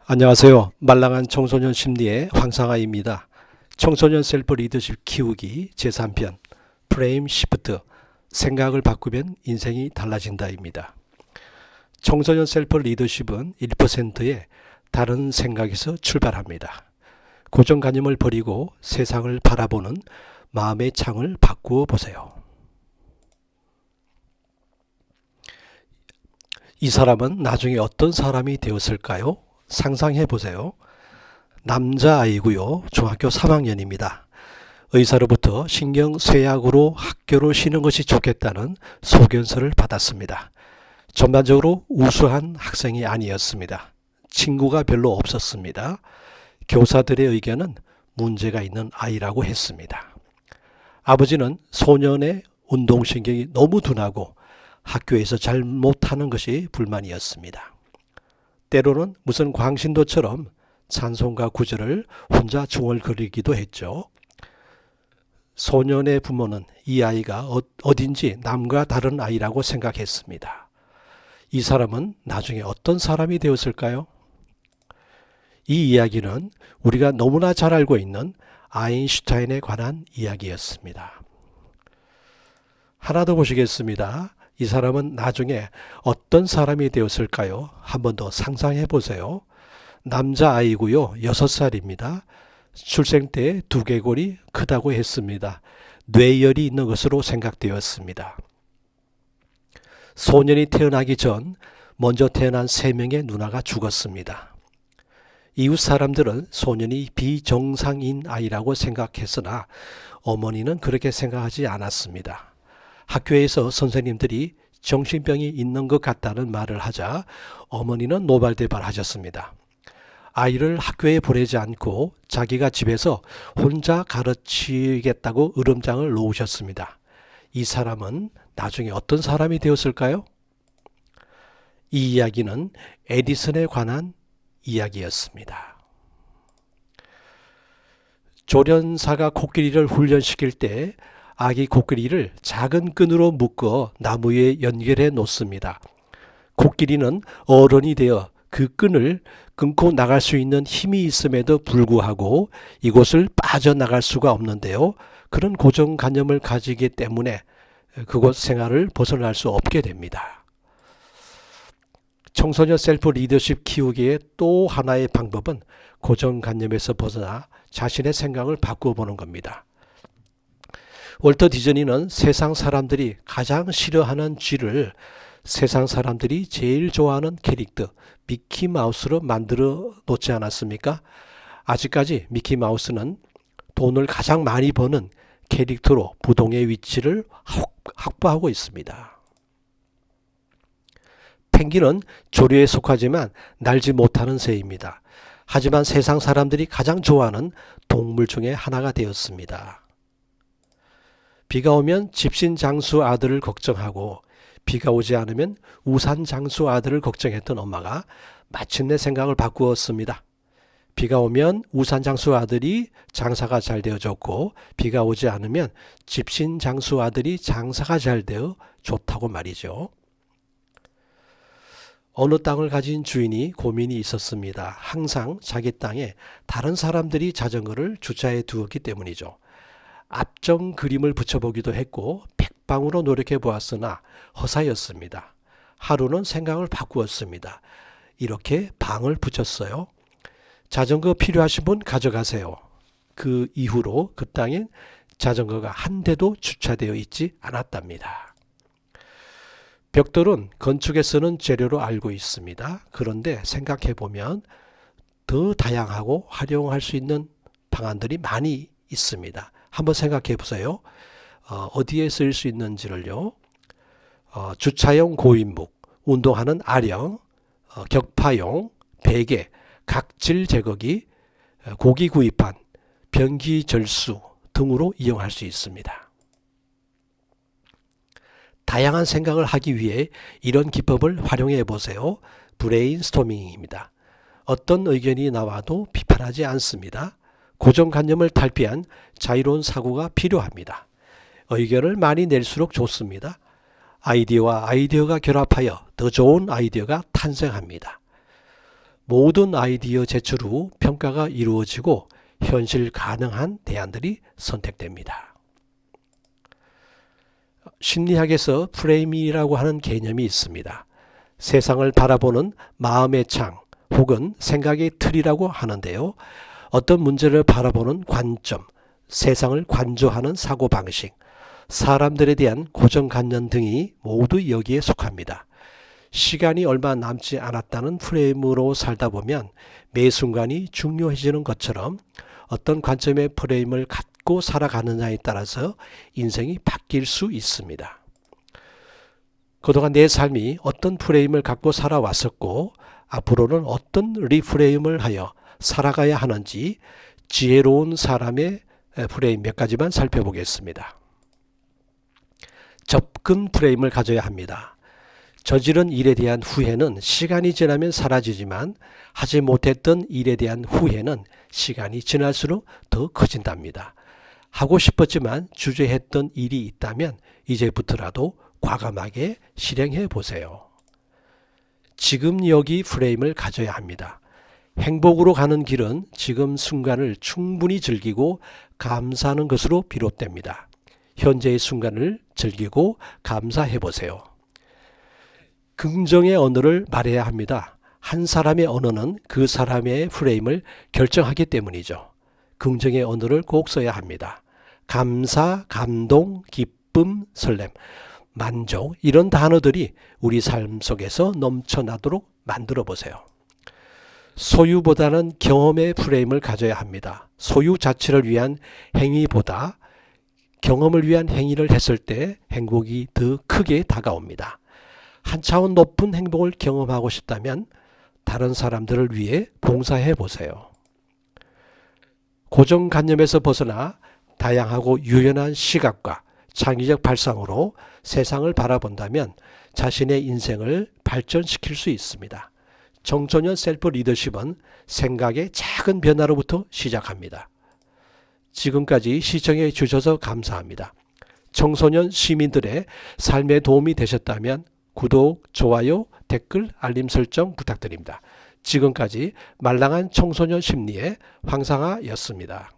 안녕하세요. 말랑한 청소년 심리의 황상아입니다. 청소년 셀프 리더십 키우기 제3편 프레임 시프트 생각을 바꾸면 인생이 달라진다입니다. 청소년 셀프 리더십은 1%의 다른 생각에서 출발합니다. 고정관념을 버리고 세상을 바라보는 마음의 창을 바꾸어 보세요. 이 사람은 나중에 어떤 사람이 되었을까요? 상상해 보세요. 남자아이고요. 중학교 3학년입니다. 의사로부터 신경쇠약으로 학교를 쉬는 것이 좋겠다는 소견서를 받았습니다. 전반적으로 우수한 학생이 아니었습니다. 친구가 별로 없었습니다. 교사들의 의견은 문제가 있는 아이라고 했습니다. 아버지는 소년의 운동신경이 너무 둔하고 학교에서 잘 못하는 것이 불만이었습니다. 때로는 무슨 광신도처럼 찬송가 구절을 혼자 중얼거리기도 했죠. 소년의 부모는 이 아이가 어딘지 남과 다른 아이라고 생각했습니다. 이 사람은 나중에 어떤 사람이 되었을까요? 이 이야기는 우리가 너무나 잘 알고 있는 아인슈타인에 관한 이야기였습니다. 하나 더 보시겠습니다. 이 사람은 나중에 어떤 사람이 되었을까요? 한 번 더 상상해 보세요. 남자아이고요. 6살입니다. 출생 때 두개골이 크다고 했습니다. 뇌열이 있는 것으로 생각되었습니다. 소년이 태어나기 전 먼저 태어난 3명의 누나가 죽었습니다. 이웃 사람들은 소년이 비정상인 아이라고 생각했으나 어머니는 그렇게 생각하지 않았습니다. 학교에서 선생님들이 정신병이 있는 것 같다는 말을 하자 어머니는 노발대발하셨습니다. 아이를 학교에 보내지 않고 자기가 집에서 혼자 가르치겠다고 으름장을 놓으셨습니다. 이 사람은 나중에 어떤 사람이 되었을까요? 이 이야기는 에디슨에 관한 이야기였습니다. 조련사가 코끼리를 훈련시킬 때 아기 코끼리를 작은 끈으로 묶어 나무 위에 연결해 놓습니다. 코끼리는 어른이 되어 그 끈을 끊고 나갈 수 있는 힘이 있음에도 불구하고 이곳을 빠져나갈 수가 없는데요. 그런 고정관념을 가지기 때문에 그곳 생활을 벗어날 수 없게 됩니다. 청소년 셀프 리더십 키우기의 또 하나의 방법은 고정관념에서 벗어나 자신의 생각을 바꾸어 보는 겁니다. 월터 디즈니는 세상 사람들이 가장 싫어하는 쥐를 세상 사람들이 제일 좋아하는 캐릭터 미키마우스로 만들어 놓지 않았습니까? 아직까지 미키마우스는 돈을 가장 많이 버는 캐릭터로 부동의 위치를 확보하고 있습니다. 펭귄은 조류에 속하지만 날지 못하는 새입니다. 하지만 세상 사람들이 가장 좋아하는 동물 중에 하나가 되었습니다. 비가 오면 집신장수 아들을 걱정하고 비가 오지 않으면 우산장수 아들을 걱정했던 엄마가 마침내 생각을 바꾸었습니다. 비가 오면 우산장수 아들이 장사가 잘 되어졌고 비가 오지 않으면 집신장수 아들이 장사가 잘 되어 좋다고 말이죠. 어느 땅을 가진 주인이 고민이 있었습니다. 항상 자기 땅에 다른 사람들이 자전거를 주차해 두었기 때문이죠. 앞정 그림을 붙여보기도 했고 백방으로 노력해 보았으나 허사였습니다. 하루는 생각을 바꾸었습니다. 이렇게 방을 붙였어요. 자전거 필요하신 분 가져가세요. 그 이후로 그 땅엔 자전거가 한 대도 주차되어 있지 않았답니다. 벽돌은 건축에 쓰는 재료로 알고 있습니다. 그런데 생각해 보면 더 다양하고 활용할 수 있는 방안들이 많이 있습니다. 한번 생각해 보세요. 어디에 쓸 수 있는지를요. 주차용 고인묵, 운동하는 아령, 격파용, 베개, 각질 제거기, 고기 구이판, 변기 절수 등으로 이용할 수 있습니다. 다양한 생각을 하기 위해 이런 기법을 활용해 보세요. 브레인스토밍입니다. 어떤 의견이 나와도 비판하지 않습니다. 고정관념을 탈피한 자유로운 사고가 필요합니다. 의견을 많이 낼수록 좋습니다. 아이디어와 아이디어가 결합하여 더 좋은 아이디어가 탄생합니다. 모든 아이디어 제출 후 평가가 이루어지고 현실 가능한 대안들이 선택됩니다. 심리학에서 프레임이라고 하는 개념이 있습니다. 세상을 바라보는 마음의 창 혹은 생각의 틀이라고 하는데요. 어떤 문제를 바라보는 관점, 세상을 관조하는 사고방식, 사람들에 대한 고정관념 등이 모두 여기에 속합니다. 시간이 얼마 남지 않았다는 프레임으로 살다 보면 매 순간이 중요해지는 것처럼 어떤 관점의 프레임을 갖고 살아가느냐에 따라서 인생이 바뀔 수 있습니다. 그동안 내 삶이 어떤 프레임을 갖고 살아왔었고 앞으로는 어떤 리프레임을 하여 살아가야 하는지 지혜로운 사람의 프레임 몇 가지만 살펴보겠습니다. 접근 프레임을 가져야 합니다. 저지른 일에 대한 후회는 시간이 지나면 사라지지만 하지 못했던 일에 대한 후회는 시간이 지날수록 더 커진답니다. 하고 싶었지만 주저했던 일이 있다면 이제부터라도 과감하게 실행해 보세요. 지금 여기 프레임을 가져야 합니다. 행복으로 가는 길은 지금 순간을 충분히 즐기고 감사하는 것으로 비롯됩니다. 현재의 순간을 즐기고 감사해 보세요. 긍정의 언어를 말해야 합니다. 한 사람의 언어는 그 사람의 프레임을 결정하기 때문이죠. 긍정의 언어를 꼭 써야 합니다. 감사, 감동, 기쁨, 설렘, 만족 이런 단어들이 우리 삶 속에서 넘쳐나도록 만들어 보세요. 소유보다는 경험의 프레임을 가져야 합니다. 소유 자체를 위한 행위보다 경험을 위한 행위를 했을 때 행복이 더 크게 다가옵니다. 한 차원 높은 행복을 경험하고 싶다면 다른 사람들을 위해 봉사해 보세요. 고정관념에서 벗어나 다양하고 유연한 시각과 창의적 발상으로 세상을 바라본다면 자신의 인생을 발전시킬 수 있습니다. 청소년 셀프 리더십은 생각의 작은 변화로부터 시작합니다. 지금까지 시청해 주셔서 감사합니다. 청소년 시민들의 삶에 도움이 되셨다면 구독, 좋아요, 댓글, 알림 설정 부탁드립니다. 지금까지 말랑한 청소년 심리의 황상아였습니다.